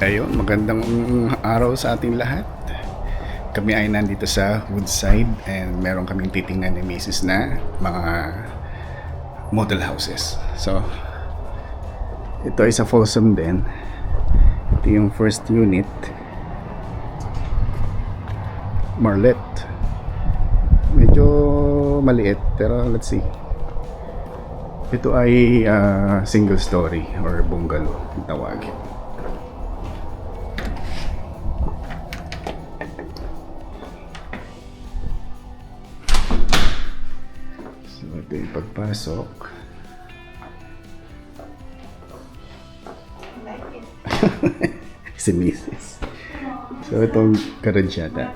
Ayun, magandang araw sa ating lahat. Kami ay nandito sa Woodside and meron kaming titingnan ni Mrs. na mga model houses. So, ito ay sa Folsom din. Ito yung first unit. Marlet. Medyo maliit pero let's see. Ito ay single story or bungalow ang tawagin. So ito yung pagpasok. Si Mrs. So itong garage yata.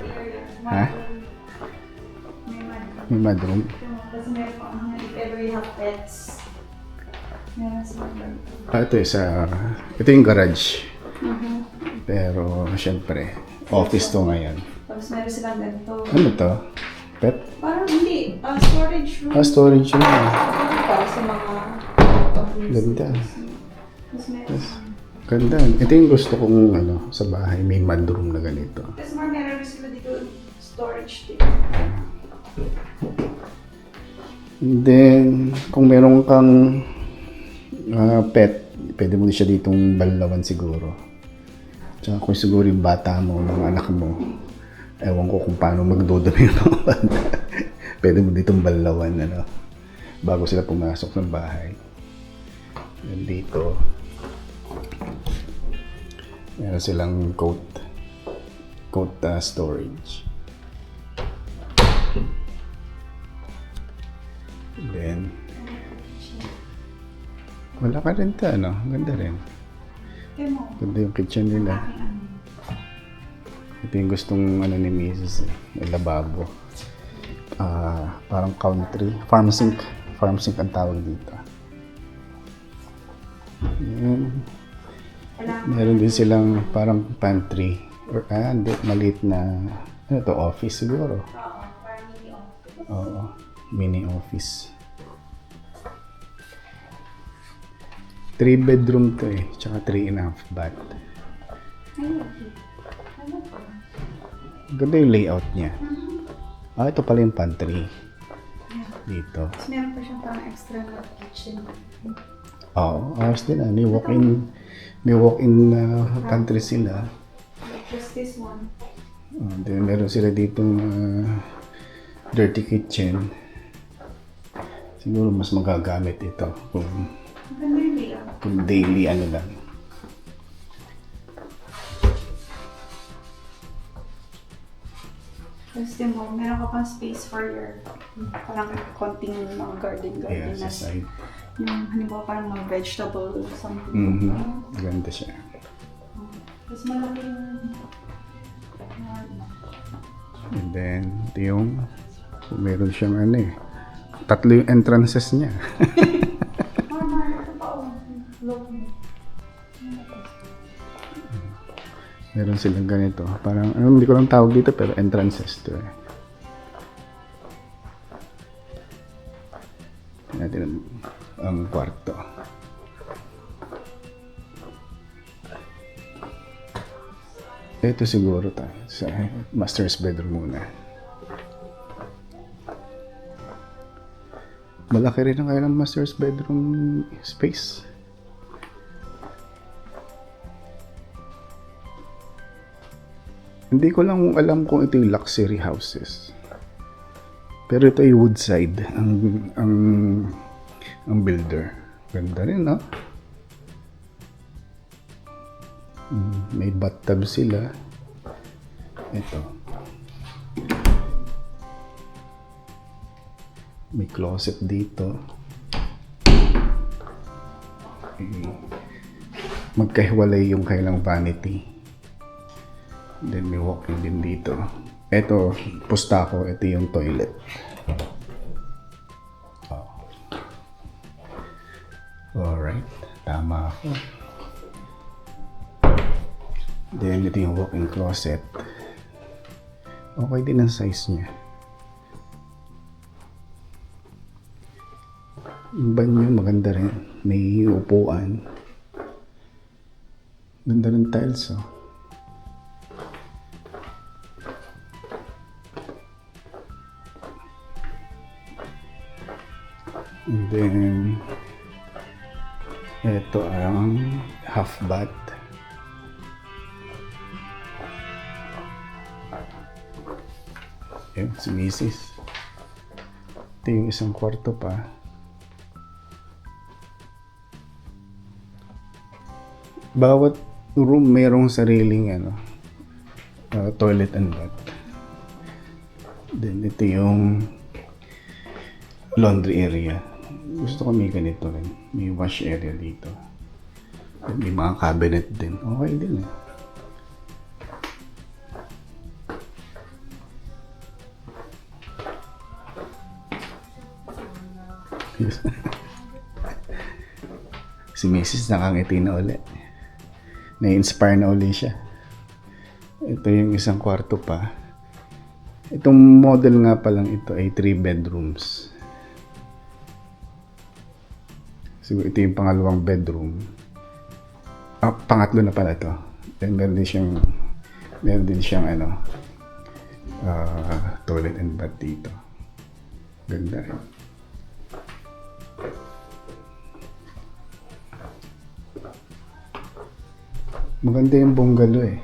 Ha? May mudroom. Kasi meron po ang if ever you have pets, meron silang ganito. Ito yung garage. Pero syempre, office to ngayon. Tapos meron silang ganito. Ano to? Pet? Parang hindi, storage room. Storage room. Para sa mga office. Ganda. Tapos meron. Ganda. Ito yung gusto kong sa bahay. May mudroom na ganito. Tapos meron sila dito storage din. And then, kung meron kang pet, pwede mo siya ditong balawan siguro. Tsaka kung siguro yung bata mo, mga anak mo, ewan ko kung paano magdudumi yung mga bata. Pwede mo ditong balawan, bago sila pumasok ng bahay. And dito, meron silang coat storage. Then, wala ka rin ta, Ganda rin. Ganda yung kitchen nila. Ito yung gustong ni Mrs. Yung lababo. Parang country. Farm sink. Farm sink ang tawag dito. Yan. Meron din silang parang pantry. Or, hindi. Maliit na, office siguro. Parang mini office. Oo. Mini office. 3 bedroom to tsaka 3.5 bath. Ganda yung layout niya. Ito pala yung pantry. Dito. Tapos meron pa siyang parang extra na kitchen. Oo, ayos din may walk-in pantry sila. Just this one. Then meron sila ditong dirty kitchen. Siguro mas magagamit ito Maganda yung layout. kung daily lang. Tapos din mo, meron ka pang space for your parang konting mga garden Yeah, sa na side. yung halimbawa parang mga vegetable or something. Ganda siya. Tapos malaki yung And then, ito yung meron siyang tatlo yung entrances niya. ito pa look. Meron silang ganito. Parang, hindi ko lang tawag dito, pero entrances to natin ang kwarto. Ito siguro tayo sa master's bedroom muna. Malaki rin ang kailang master's bedroom space. Hindi ko lang alam kung ito yung luxury houses. Pero ito ay Woodside ang builder. Ganda rin, May bathtub sila. Ito. May closet dito. Magkahiwalay yung kailang vanity. Then may walk-in din dito. Ito, pustako. Ito yung toilet. Alright. Tama ako. Then ito yung walk-in closet. Okay din ang size niya. Yung banyo maganda rin. May upuan. Ganda ng tiles, oh. And then, ito ang half bath. Yun, si Mrs. Ito yung isang kwarto pa. Bawat room mayroong sariling toilet and bath. Then ito yung laundry area. Gusto ko may ganito rin. May wash area dito. Then may mga cabinet din. Okay din eh. Yes. Si Mrs. nakangiti na uli. Na-inspire na uli siya. Ito yung isang kwarto pa. Itong model nga pa lang ito ay 3 bedrooms. Siguro ito yung pangalawang bedroom. Pangatlo na pala ito. Then meron din siyang toilet and bath dito. Ganda eh. Maganda yung bungalow eh.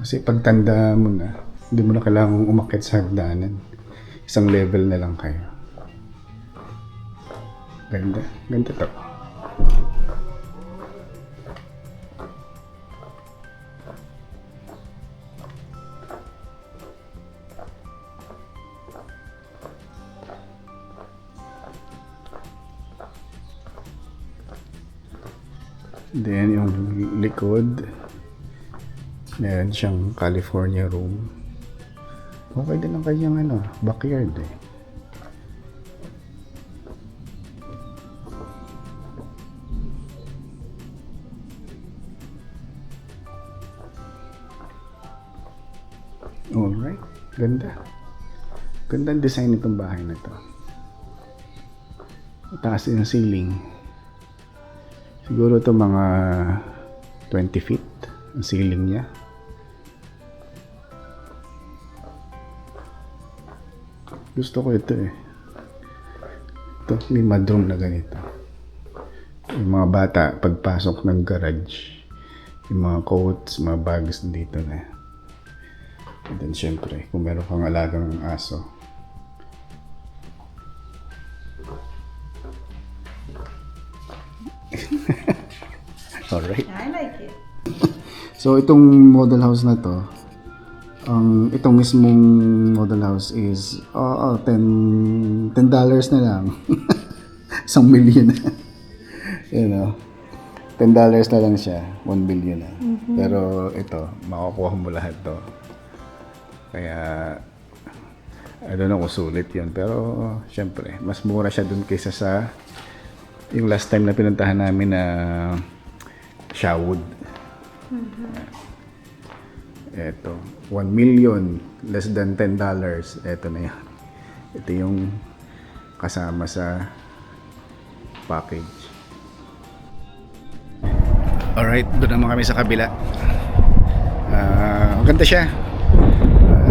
Kasi pagtanda mo na, hindi mo na kailangang umakyat sa hagdanan. Isang level na lang kayo. Ganda. Ganda to. Then yung likod, meron siyang California room. Okay din ang kanyang backyard eh. Alright, ganda. Ganda ang design nitong bahay na to. Taas din ang ceiling. Siguro ito mga 20 feet ang ceiling niya. Gusto ko ito eh. Ito, may mudroom na ganito. Yung mga bata, pagpasok ng garage, yung mga coats, mga bags dito na. And then syempre, kung meron kang alagang aso, alright. I like it. So itong model house na to, itong mismong model house is $10 na lang. $1 million. You know, $10 na lang siya, 1 billion na. Pero ito, makukuha mo lahat to. Kaya I don't know kung sulit yun. Pero syempre, mas mura siya dun kaysa sa yung last time na pinuntahan namin na Shawood. Eto, 1 million less than $10. Eto na yan. Ito yung kasama sa package. Alright, doon naman kami sa kabila. Maganda siya.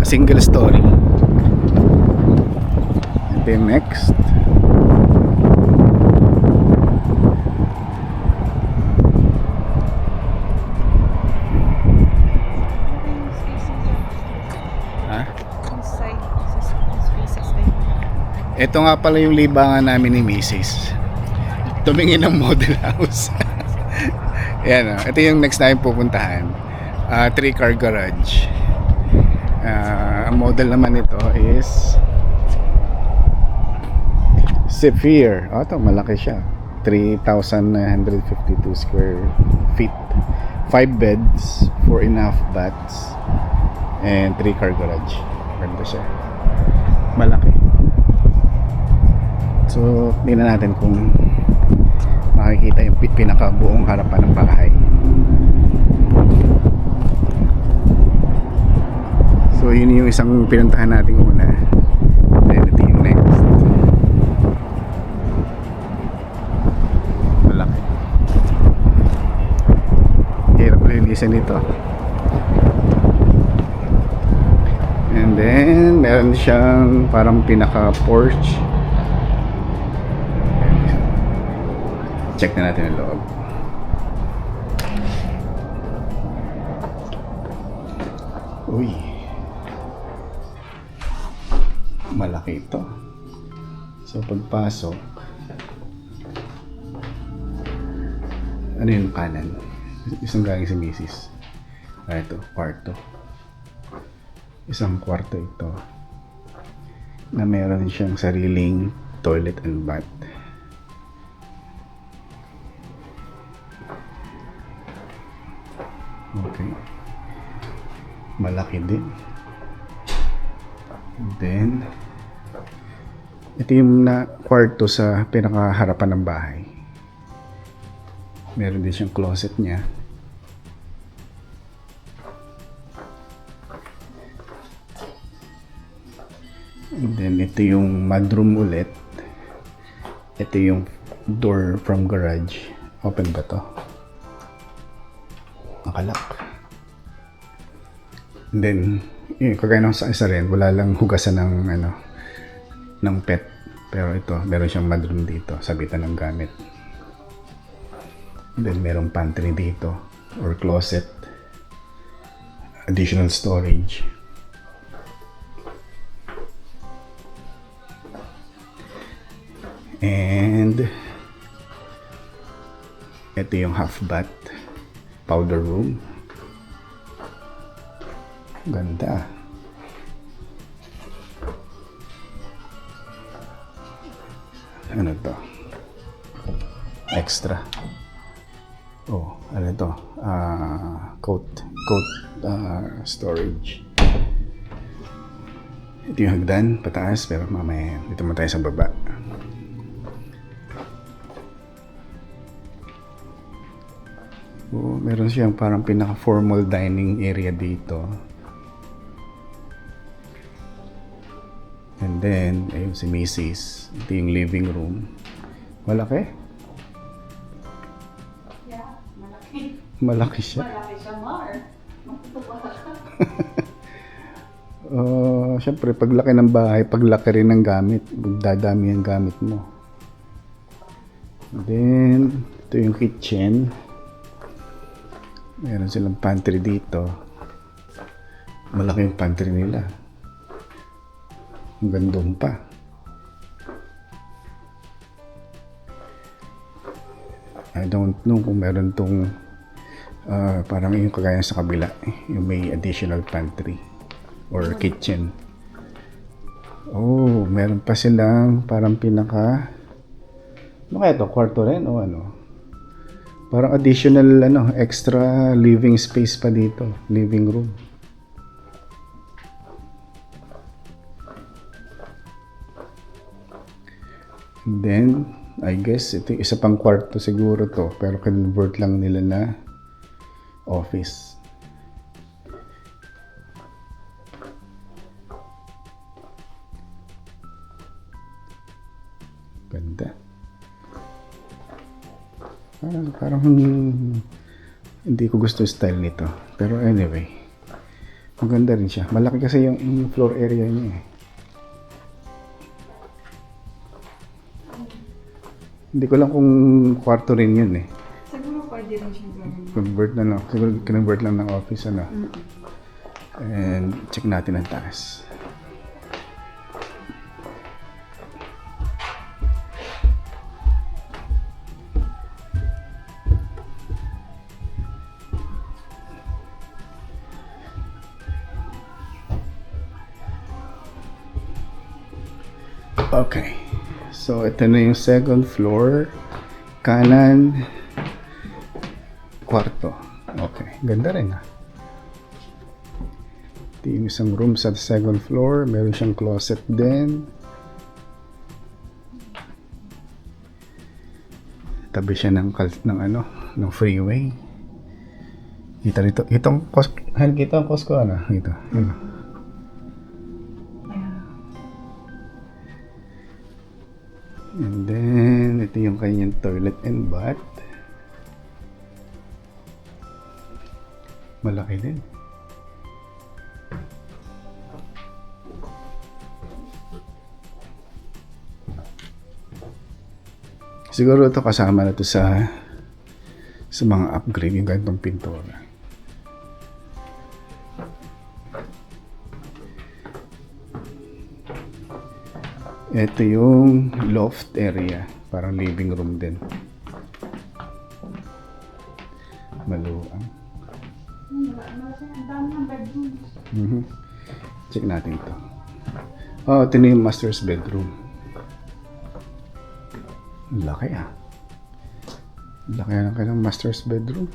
Single story. Ito yung next. Ito nga pala yung libangan namin ni Mrs. Tumingin ng model house. Yan, ito yung next na yung pupuntahan. 3-car garage. Ang model naman ito is Zephyr. Ito, malaki siya. 3,952 square feet. 5 beds, 4.5 baths, and 3-car garage. Ganda siya. Malaki. So, tingnan natin kung makikita yung pinakabuong harapan ng bahay. So, yun yung isang pinuntahan natin una. Then, ito yung next. Malaki. Hirap isa nito. And then, meron siyang parang pinaka-porch. Check na natin ang loob. Uy. Malaki ito. So, pagpasok, ano yung kanan? Isang galing sa misis. Ito, kwarto. Isang kwarto ito na meron siyang sariling toilet and bath. Okay. Malaki din. Then, ito yung na kwarto sa pinakaharapan ng bahay. Meron din siyang closet niya. And then, ito yung mudroom ulit. Ito yung door from garage. Open ba to? Nakalak. And then, yun, kagaya ng sa isa rin, wala lang hugasan ng ng pet. Pero ito, meron siyang mudroom dito, sabitan ng gamit. And then, merong pantry dito, or closet. Additional storage. And ito yung half bath powder room. Ganda. Ano to? Extra. Oh, ano to? Coat storage. Ito yung hagdan pataas, pero mamaya dito mo tayo sa baba. Oh, meron siyang parang pinaka-formal dining area dito. And then, ayun si Mrs. Ito yung living room. Malaki? Yeah, malaki. Malaki siya. Malaki siya, Mar. Matutuwa ka. Siyempre, paglaki ng bahay, paglaki rin ng gamit. Dadami ang gamit mo. And then, ito yung kitchen. Meron silang pantry dito. Malaki yung pantry nila. Ang gandong pa. I don't know kung meron tong parang yung kagaya sa kabila. Yung may additional pantry or kitchen. Oh, meron pa silang parang pinaka ano kaya ito? Kwarto rin o ano? Parang additional extra living space pa dito, living room. And then, I guess ito isa pang kwarto siguro to, pero convert lang nila na office. Ganda. Parang hindi ko gusto yung style nito. Pero anyway, maganda rin siya. Malaki kasi yung floor area niya eh. Hindi ko lang kung kwarto rin yun eh. Siguro pwede rin siya gawin. Convert na lang. Siguro convert lang ng office And check natin ang taas. Okay. So, ito na yung second floor. Kanan. Kwarto. Okay. Ganda rin Ito yung isang room sa second floor. Meron siyang closet din. Tabi siya ng freeway. Kita rito. Itong Costco. Kita ang Costco Ito. And then, ito yung kanyang toilet and bath. Malaki din. Siguro ito kasama na to sa mga upgrade yung ganitong pintura. Ito yung loft area, parang living room din. Maluwang. Ang dami ng bedrooms. Check natin ito. Oh, ito na yung master's bedroom. Ang laki ah. Ang laki ng kailang master's bedroom.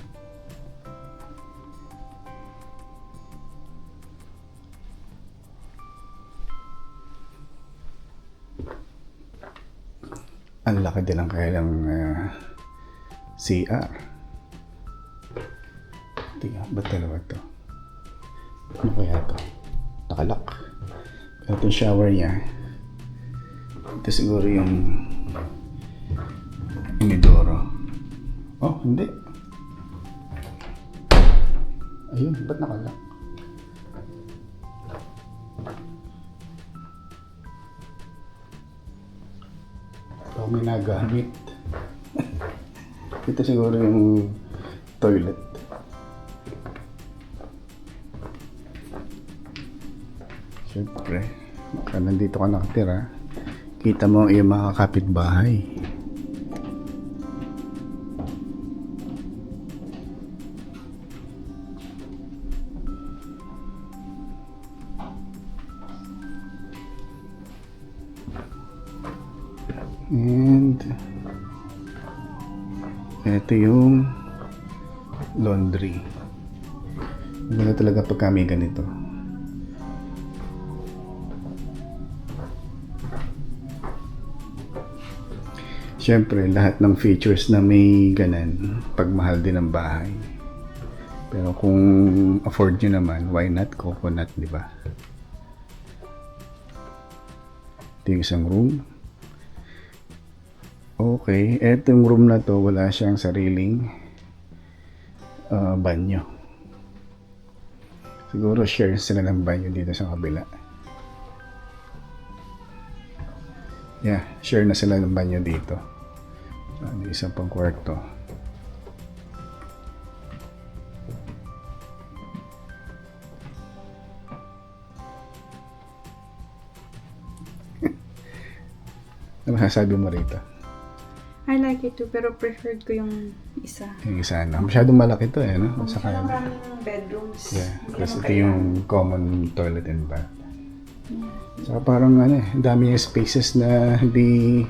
Ang laki din ang kailang CR. Tingnan, ba't dalawa ito? Ano kaya ito? Nakalock. Ito yung shower niya. Ito siguro yung inidoro. Oh, hindi. Ayun, ba't nakalock? Ito may nagamit. Ito siguro yung toilet. Siyempre, baka nandito ka nakatira, kita mo ang iyong mga kapitbahay. And ito yung laundry. Maganda talaga pag kami ganito. Siyempre, lahat ng features na may ganan, pagmahal din ang bahay. Pero kung afford nyo naman, why not coconut, di ba? Ito yung isang room. Okay, etong room na to, wala siyang sariling banyo. Siguro share sila ng banyo dito sa kabila. Yeah, share na sila ng banyo dito. Ano, isang pang kwarto. Ano masasabi mo rito? I like it too, pero preferred ko yung isa. Yung isa na. Masyadong malaki to eh, no? Sa Masyadong kanila. maraming bedrooms. Yeah, Hindi kasi naman ito yung common toilet and bath. Saka parang ano eh, dami yung spaces na hindi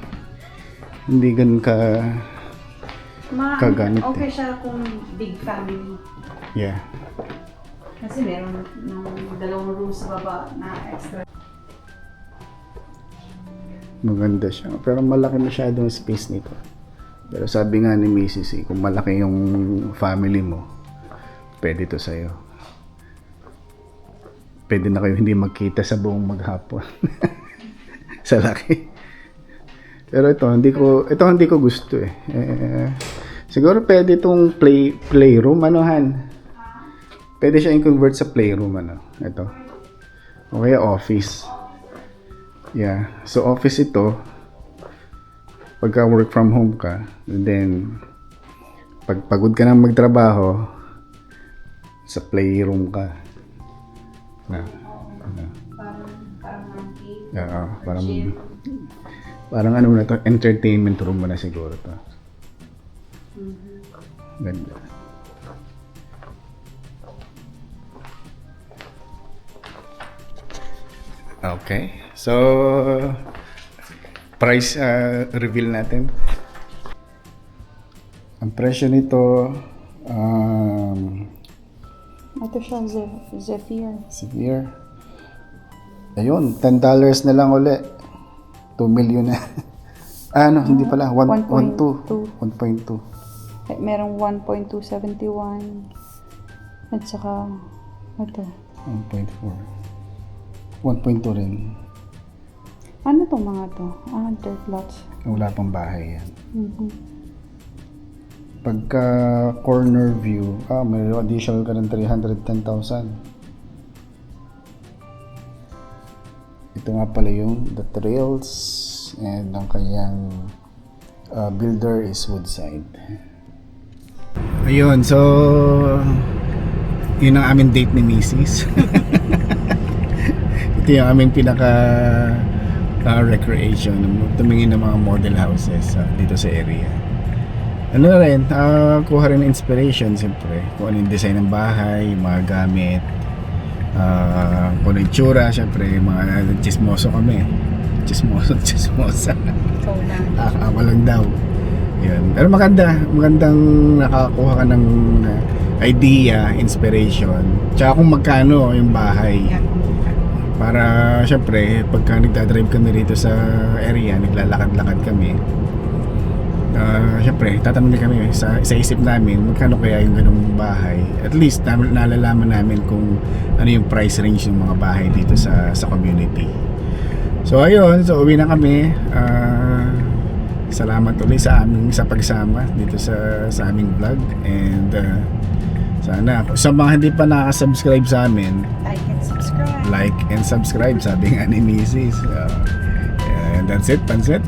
ganun kagamit Okay eh. siya kung big family. Yeah. Kasi meron ng dalawang rooms sa baba na extra. Maganda siya. Pero malaki masyadong space nito. Pero sabi nga ni Mrs. eh, kung malaki yung family mo, pwede to sa'yo. Pwede na kayo hindi magkita sa buong maghapon. Sa laki. Pero ito hindi ko gusto eh. Siguro pwede itong playroom, ano Han? Pwede siya i-convert sa playroom, ano? Ito. O kaya office. Yeah. So office ito, pagka work from home ka, and then pag pagod ka na magtrabaho, sa playroom ka. Parang monkey. Oo, parang ano na to, entertainment room mo na siguro to. Ganda. Okay. So, price reveal natin. Ang presyo nito, Ito siya, Zephyr. severe. Ayun, $10 na lang uli. 2 million na. Hindi pala. 1.2. 1.2. Merong 1.271. At saka, ito. 1.4. 1.2 rin. Ano tong mga to? Dirt lots. Wala pang bahay yan. Pagka corner view, may additional ka ng 310,000. Ito nga pala yung the trails and ang kanyang builder is Woodside. Ayun, so yun ang aming date ni Mrs. Ito yung aming pinaka recreation, tumingin ng mga model houses dito sa area. Ano na rin, kuha rin ng inspiration siyempre kung ano yung design ng bahay, mga gamit, kung ano yung tsura, siyempre mga chismoso kami. Chismosa. Ikaw lang. Ako lang daw. Yun. Pero magandang nakakuha ka ng idea, inspiration, tsaka kung magkano yung bahay. Para syempre pagka nagdadrive kami rito sa area, naglalakad-lakad kami, syempre tatanungin kami sa isip namin magkano kaya yung ganung bahay. At least nalalaman namin kung ano yung price range ng mga bahay dito sa community. So ayun, so uwi na kami. Salamat ulit sa pagsama dito sa aming vlog, and sana sa mga hindi pa nakaka-subscribe sa amin, Like and subscribe, sabi nga ni Mrs. And that's it, Pansit.